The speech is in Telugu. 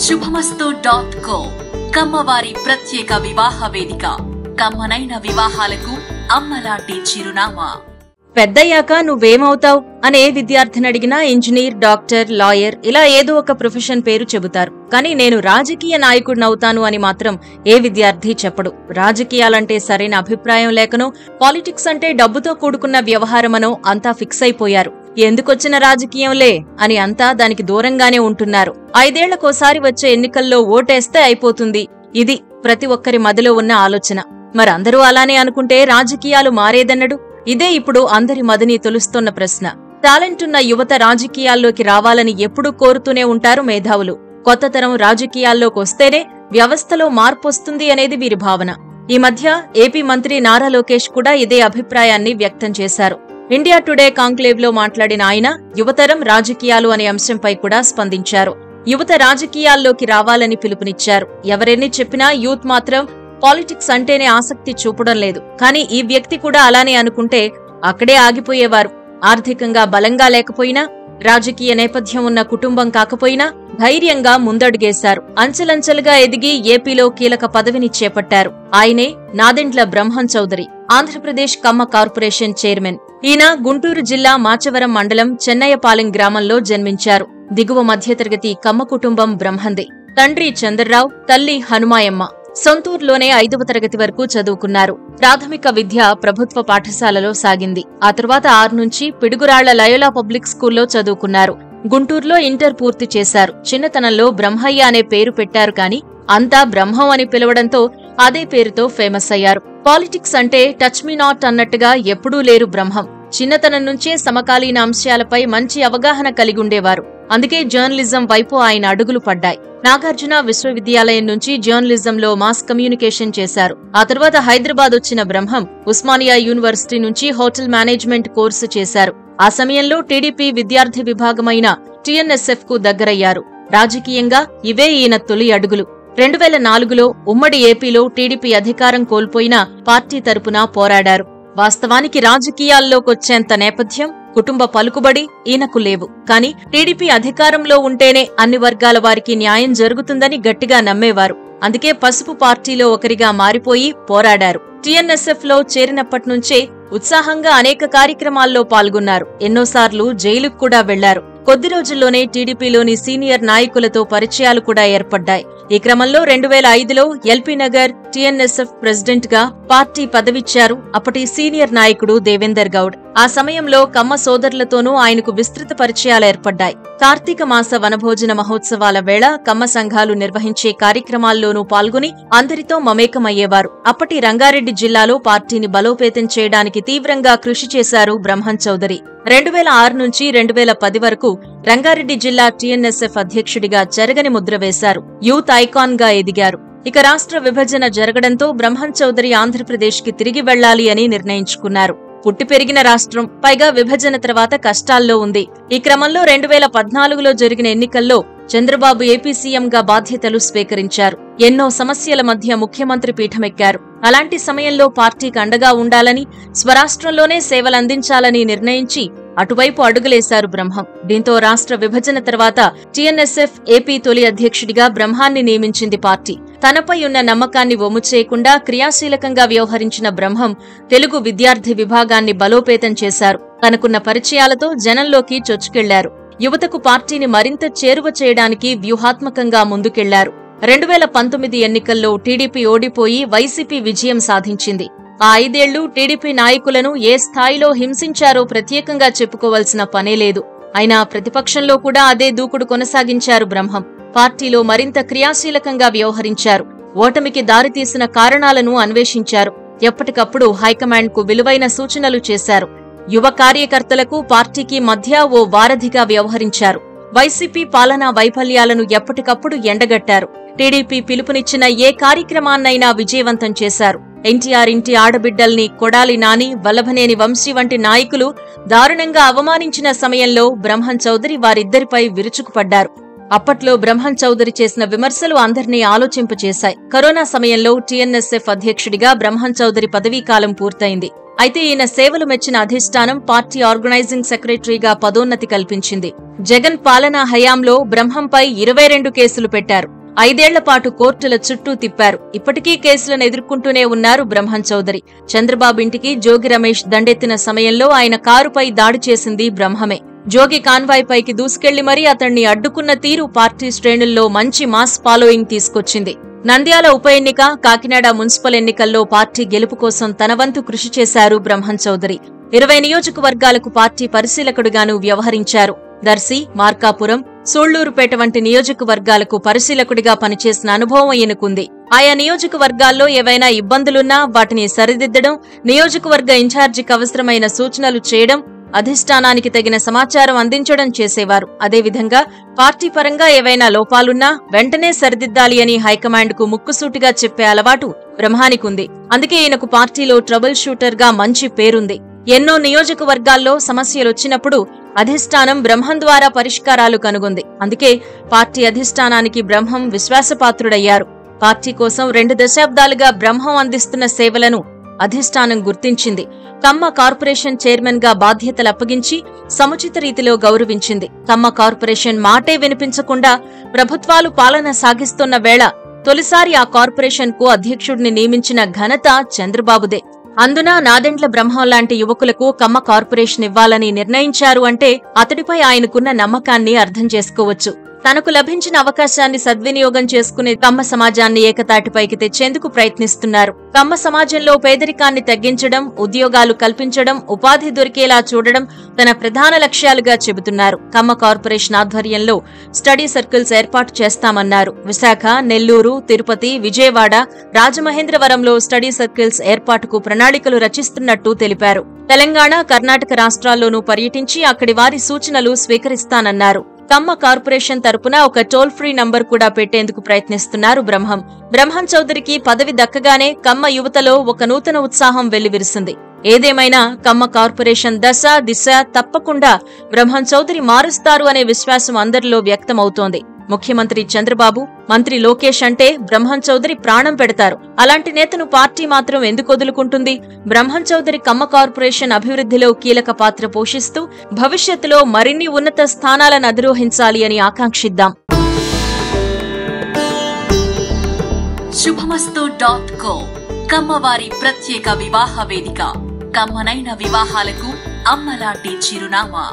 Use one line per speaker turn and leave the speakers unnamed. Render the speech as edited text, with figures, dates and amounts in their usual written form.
శుభమస్తు.co కమ్మవారి ప్రత్యేక వివాహ వేదిక. కమ్మనైన వివాహాలకు అమ్మలాంటి చిరునామా.
పెద్దయ్యాక నువ్వేమవుతావు అనే విద్యార్థిని అడిగినా ఇంజనీర్, డాక్టర్, లాయర్ ఇలా ఏదో ఒక ప్రొఫెషన్ పేరు చెబుతారు. కానీ నేను రాజకీయ నాయకుడినవుతాను అని మాత్రం ఏ విద్యార్థి చెప్పడు. రాజకీయాలంటే సరైన అభిప్రాయం లేకనో, పాలిటిక్స్ అంటే డబ్బుతో కూడుకున్న వ్యవహారమనో అంతా ఫిక్స్ అయిపోయారు. ఎందుకొచ్చిన రాజకీయంలే అని అంతా దానికి దూరంగానే ఉంటున్నారు. 5 ఏళ్లకోసారి వచ్చే ఎన్నికల్లో ఓటేస్తే అయిపోతుంది. ఇది ప్రతి ఒక్కరి మదిలో ఉన్న ఆలోచన. మరందరూ అలానే అనుకుంటే రాజకీయాలు మారేదన్నడు? ఇదే ఇప్పుడు అందరి మదిని తొలుస్తున్న ప్రశ్న. టాలెంట్ ఉన్న యువత రాజకీయాల్లోకి రావాలని ఎప్పుడూ కోరుతూనే ఉంటారు మేధావులు. కొత్త తరం రాజకీయాల్లోకి వస్తేనే వ్యవస్థలో మార్పొస్తుంది అనేది వీరి భావన. ఈ మధ్య ఏపీ మంత్రి నారా లోకేష్ కూడా ఇదే అభిప్రాయాన్ని వ్యక్తం చేశారు. ఇండియా టుడే కాంక్లేవ్ లో మాట్లాడిన ఆయన యువతరం రాజకీయాలు అనే అంశంపై కూడా స్పందించారు. యువత రాజకీయాల్లోకి రావాలని పిలుపునిచ్చారు. ఎవరెన్ని చెప్పినా యూత్ మాత్రం పాలిటిక్స్ అంటేనే ఆసక్తి చూపడం లేదు. కానీ ఈ వ్యక్తి కూడా అలానే అనుకుంటే అక్కడే ఆగిపోయేవారు. ఆర్థికంగా బలంగా లేకపోయినా, రాజకీయ నేపథ్యం ఉన్న కుటుంబం కాకపోయినా ధైర్యంగా ముందడుగేశారు. అంచెలంచెలుగా ఎదిగి ఏపీలో కీలక పదవిని చేపట్టారు. ఆయనే నాదెండ్ల బ్రహ్మం చౌదరి, ఆంధ్రప్రదేశ్ కమ్మ కార్పొరేషన్ చైర్మన్. ఈయన గుంటూరు జిల్లా మాచవరం మండలం చెన్నయ్యపాలెం గ్రామంలో జన్మించారు. దిగువ మధ్యతరగతి కమ్మ కుటుంబం బ్రహ్మంది. తండ్రి చంద్రరావు, తల్లి హనుమాయమ్మ. సొంతూరులోనే 5వ తరగతి వరకు చదువుకున్నారు. ప్రాథమిక విద్య ప్రభుత్వ పాఠశాలలో సాగింది. ఆ తర్వాత 6 నుంచి పిడుగురాళ్ల లయోలా పబ్లిక్ స్కూల్లో చదువుకున్నారు. గుంటూరులో ఇంటర్ పూర్తి చేశారు. చిన్నతనంలో బ్రహ్మయ్య అనే పేరు పెట్టారు కానీ అంతా బ్రహ్మం అని పిలవడంతో అదే పేరుతో ఫేమస్ అయ్యారు. పాలిటిక్స్ అంటే టచ్ మీ నాట్ అన్నట్టుగా ఎప్పుడూ లేరు బ్రహ్మం. చిన్నతనం నుంచే సమకాలీన అంశాలపై మంచి అవగాహన కలిగుండేవారు. అందుకే జర్నలిజం వైపు ఆయన అడుగులు పడ్డాయి. నాగార్జున విశ్వవిద్యాలయం నుంచి జర్నలిజంలో మాస్ కమ్యూనికేషన్ చేశారు. ఆ తర్వాత హైదరాబాద్ వచ్చిన బ్రహ్మం ఉస్మానియా యూనివర్సిటీ నుంచి హోటల్ మేనేజ్మెంట్ కోర్సు చేశారు. ఆ సమయంలో టీడీపీ విద్యార్థి విభాగమైన టీఎన్ఎస్ఎఫ్ కు దగ్గరయ్యారు. రాజకీయంగా ఇవే ఈయన తొలి అడుగులు. 2004లో ఉమ్మడి ఏపీలో టీడీపీ అధికారం కోల్పోయినా పార్టీ తరపున పోరాడారు. వాస్తవానికి రాజకీయాల్లోకొచ్చేంత నేపథ్యం, కుటుంబ పలుకుబడి ఈయనకు లేవు. కానీ టీడీపీ అధికారంలో ఉంటేనే అన్ని వర్గాల వారికి న్యాయం జరుగుతుందని గట్టిగా నమ్మేవారు. అందుకే పసుపు పార్టీలో ఒకరిగా మారిపోయి పోరాడారు. టీఎన్ఎస్ఎఫ్ లో చేరినప్పట్నుంచే ఉత్సాహంగా అనేక కార్యక్రమాల్లో పాల్గొన్నారు. ఎన్నోసార్లు జైలుకు కూడా వెళ్లారు. కొద్ది రోజుల్లోనే టీడీపీలోని సీనియర్ నాయకులతో పరిచయాలు కూడా ఏర్పడ్డాయి. ఈ క్రమంలో 2005లో ఎల్పీ నగర్ టీఎన్ఎస్ఎఫ్ ప్రెసిడెంట్ గా పార్టీ పదవిచ్చారు అప్పటి సీనియర్ నాయకుడు దేవేందర్ గౌడ్. ఆ సమయంలో కమ్మ సోదరులతోనూ ఆయనకు విస్తృత పరిచయాలు ఏర్పడ్డాయి. కార్తీక మాస వనభోజన మహోత్సవాల వేళ కమ్మ సంఘాలు నిర్వహించే కార్యక్రమాల్లోనూ పాల్గొని అందరితో మమేకమయ్యేవారు. అప్పటి రంగారెడ్డి జిల్లాలో పార్టీని బలోపేతం చేయడానికి తీవ్రంగా కృషి చేశారు బ్రహ్మం చౌదరి. 2006 నుంచి 2010 వరకు రంగారెడ్డి జిల్లా టీఎన్ఎస్ఎఫ్ అధ్యక్షుడిగా చెరగని ముద్ర వేశారు. యూత్ ఐకాన్ గా ఎదిగారు. ఇక రాష్ట్ర విభజన జరగడంతో బ్రహ్మం చౌదరి ఆంధ్రప్రదేశ్ కి తిరిగి వెళ్లాలి అని నిర్ణయించుకున్నారు. పుట్టి పెరిగిన రాష్ట్రం, పైగా విభజన తర్వాత కష్టాల్లో ఉంది. ఈ క్రమంలో 2014లో జరిగిన ఎన్నికల్లో చంద్రబాబు ఏపీ సీఎంగా బాధ్యతలు స్వీకరించారు. ఎన్నో సమస్యల మధ్య ముఖ్యమంత్రి పీఠమెక్కారు. అలాంటి సమయంలో పార్టీకి అండగా ఉండాలని, స్వరాష్ట్రంలోనే సేవలందించాలని నిర్ణయించి అటువైపు అడుగులేశారు బ్రహ్మం. దీంతో రాష్ట్ర విభజన తర్వాత టీఎన్ఎస్ఎఫ్ ఏపీ తొలి అధ్యక్షుడిగా బ్రహ్మాన్ని నియమించింది పార్టీ. తనపై ఉన్న నమ్మకాన్ని వమ్ము చేయకుండా క్రియాశీలకంగా వ్యవహరించిన బ్రహ్మం తెలుగు విద్యార్థి విభాగాన్ని బలోపేతం చేశారు. తనకున్న పరిచయాలతో జనంలోకి చొచ్చుకెళ్లారు. యువతకు పార్టీని మరింత చేరువ చేయడానికి వ్యూహాత్మకంగా ముందుకెళ్లారు. 2019 ఎన్నికల్లో టీడీపీ ఓడిపోయి వైసీపీ విజయం సాధించింది. ఆ 5 ఏళ్లు టీడీపీ నాయకులను ఏ స్థాయిలో హింసించారో ప్రత్యేకంగా చెప్పుకోవాల్సిన పనేలేదు. అయినా ప్రతిపక్షంలో కూడా అదే దూకుడు కొనసాగించారు బ్రహ్మం. పార్టీలో మరింత క్రియాశీలకంగా వ్యవహరించారు. ఓటమికి దారితీసిన కారణాలను అన్వేషించారు. ఎప్పటికప్పుడు హైకమాండ్ కు విలువైన సూచనలు చేశారు. యువ కార్యకర్తలకు పార్టీకి మధ్య ఓ వారధిగా వ్యవహరించారు. వైసీపీ పాలనా వైఫల్యాలను ఎప్పటికప్పుడు ఎండగట్టారు. టీడీపీ పిలుపునిచ్చిన ఏ కార్యక్రమాన్నైనా విజయవంతం చేశారు. ఎన్టీఆర్ ఇంటి ఆడబిడ్డల్ని కొడాలి నాని, వల్లభనేని వంశీ వంటి నాయకులు దారుణంగా అవమానించిన సమయంలో బ్రహ్మం చౌదరి వారిద్దరిపై విరుచుకుపడ్డారు. అప్పట్లో బ్రహ్మం చౌదరి చేసిన విమర్శలు అందర్నీ ఆలోచింపచేశాయి. కరోనా సమయంలో టీఎన్ఎస్ఎఫ్ అధ్యక్షుడిగా బ్రహ్మం చౌదరి పదవీకాలం పూర్తయింది. అయితే ఈయన సేవలు మెచ్చిన అధిష్టానం పార్టీ ఆర్గనైజింగ్ సెక్రటరీగా పదోన్నతి కల్పించింది. జగన్ పాలనా హయాంలో బ్రహ్మంపై 22 కేసులు పెట్టారు. 5 ఏళ్ల పాటు కోర్టుల చుట్టూ తిప్పారు. ఇప్పటికీ కేసులను ఎదుర్కొంటూనే ఉన్నారు బ్రహ్మం చౌదరి. చంద్రబాబు ఇంటికి జోగి రమేష్ దండెత్తిన సమయంలో ఆయన కారుపై దాడి చేసింది బ్రహ్మమే. జోగి కాన్వాయ్ పైకి దూసుకెళ్లి మరీ అతణ్ణి అడ్డుకున్న తీరు పార్టీ శ్రేణుల్లో మంచి మాస్ ఫాలోయింగ్ తీసుకొచ్చింది. నంద్యాల ఉప ఎన్నిక, కాకినాడ మున్సిపల్ ఎన్నికల్లో పార్టీ గెలుపు కోసం తన వంతు కృషి చేశారు బ్రహ్మం చౌదరి. 20 నియోజకవర్గాలకు పార్టీ పరిశీలకుడిగాను వ్యవహరించారు. దర్శి, మార్కాపురం, సూళ్లూరుపేట వంటి నియోజకవర్గాలకు పరిశీలకుడిగా పనిచేసిన అనుభవం ఈయనకుంది. ఆయా నియోజకవర్గాల్లో ఏవైనా ఇబ్బందులున్నా వాటిని సరిదిద్దడం, నియోజకవర్గ ఇన్ఛార్జికి అవసరమైన సూచనలు చేయడం, అధిష్టానానికి తగిన సమాచారం అందించడం చేసేవారు. అదేవిధంగా పార్టీ పరంగా ఏవైనా లోపాలున్నా వెంటనే సరిదిద్దాలి అని హైకమాండ్కు ముక్కుసూటిగా చెప్పే అలవాటు బ్రహ్మానికుంది. అందుకే ఈయనకు పార్టీలో ట్రబుల్ షూటర్గా మంచి పేరుంది. ఎన్నో నియోజకవర్గాల్లో సమస్యలొచ్చినప్పుడు అధిష్టానం బ్రహ్మం ద్వారా పరిష్కారాలు కనుగొంది. అందుకే పార్టీ అధిష్టానానికి బ్రహ్మం విశ్వాసపాత్రుడయ్యారు. పార్టీ కోసం 2 దశాబ్దాలుగా బ్రహ్మం అందిస్తున్న సేవలను అధిష్టానం గుర్తించింది. కమ్మ కార్పొరేషన్ చైర్మన్ గా బాధ్యతలప్పగించి సముచిత రీతిలో గౌరవించింది. కమ్మ కార్పొరేషన్ మాటే వినిపించకుండా ప్రభుత్వాలు పాలన సాగిస్తున్న వేళ తొలిసారి ఆ కార్పొరేషన్ కు అధ్యక్షుడిని నియమించిన ఘనత చంద్రబాబుదే. అందున నాదెండ్ల బ్రహ్మం లాంటి యువకులకు కమ్మ కార్పొరేషన్ ఇవ్వాలని నిర్ణయించారు అంటే అతడిపై ఆయనకున్న నమ్మకాన్ని అర్థం చేసుకోవచ్చు. తనకు లభించిన అవకాశాన్ని సద్వినియోగం చేసుకునే కమ్మ సమాజాన్ని ఏకతాటిపైకి తెచ్చేందుకు ప్రయత్నిస్తున్నారు. కమ్మ సమాజంలో పేదరికాన్ని తగ్గించడం, ఉద్యోగాలు కల్పించడం, ఉపాధి దొరికేలా చూడడం తన ప్రధాన లక్ష్యాలుగా చెబుతున్నారు. కమ్మ కార్పొరేషన్ ఆధ్వర్యంలో స్టడీ సర్కిల్స్ ఏర్పాటు చేస్తామన్నారు. విశాఖ, నెల్లూరు, తిరుపతి, విజయవాడ, రాజమహేంద్రవరంలో స్టడీ సర్కిల్స్ ఏర్పాటుకు ప్రణాళికలు రచిస్తున్నట్టు తెలిపారు. తెలంగాణ, కర్ణాటక రాష్ట్రాల్లోనూ పర్యటించి అక్కడి వారి సూచనలు స్వీకరిస్తానన్నారు. కమ్మ కార్పొరేషన్ తరపున ఒక టోల్ ఫ్రీ నంబర్ కూడా పెట్టేందుకు ప్రయత్నిస్తున్నారు బ్రహ్మం చౌదరికి పదవి దక్కగానే కమ్మ యువతలో ఒక నూతన ఉత్సాహం వెల్లివిరిసింది. ఏదేమైనా కమ్మ కార్పొరేషన్ దశ, దిశ తప్పకుండా బ్రహ్మం చౌదరి మారుస్తారు అనే విశ్వాసం అందరిలో వ్యక్తమవుతోంది. ముఖ్యమంత్రి చంద్రబాబు, మంత్రి లోకేష్ అంటే బ్రహ్మం చౌదరి ప్రాణం పెడతారు. అలాంటి నేతను పార్టీ మాత్రం ఎందుకు వదులుకుంటుంది? బ్రహ్మం చౌదరి కమ్మ కార్పొరేషన్ అభివృద్ధిలో కీలక పాత్ర పోషిస్తూ భవిష్యత్తులో మరిన్ని ఉన్నత స్థానాలను అధిరోహించాలి అని ఆకాంక్షిద్దాం.
శుభమస్తు.co కమ్మవారి ప్రత్యేక వివాహ వేదిక. కమ్మనైన వివాహాలకు అమ్మలాంటి చిరునామా.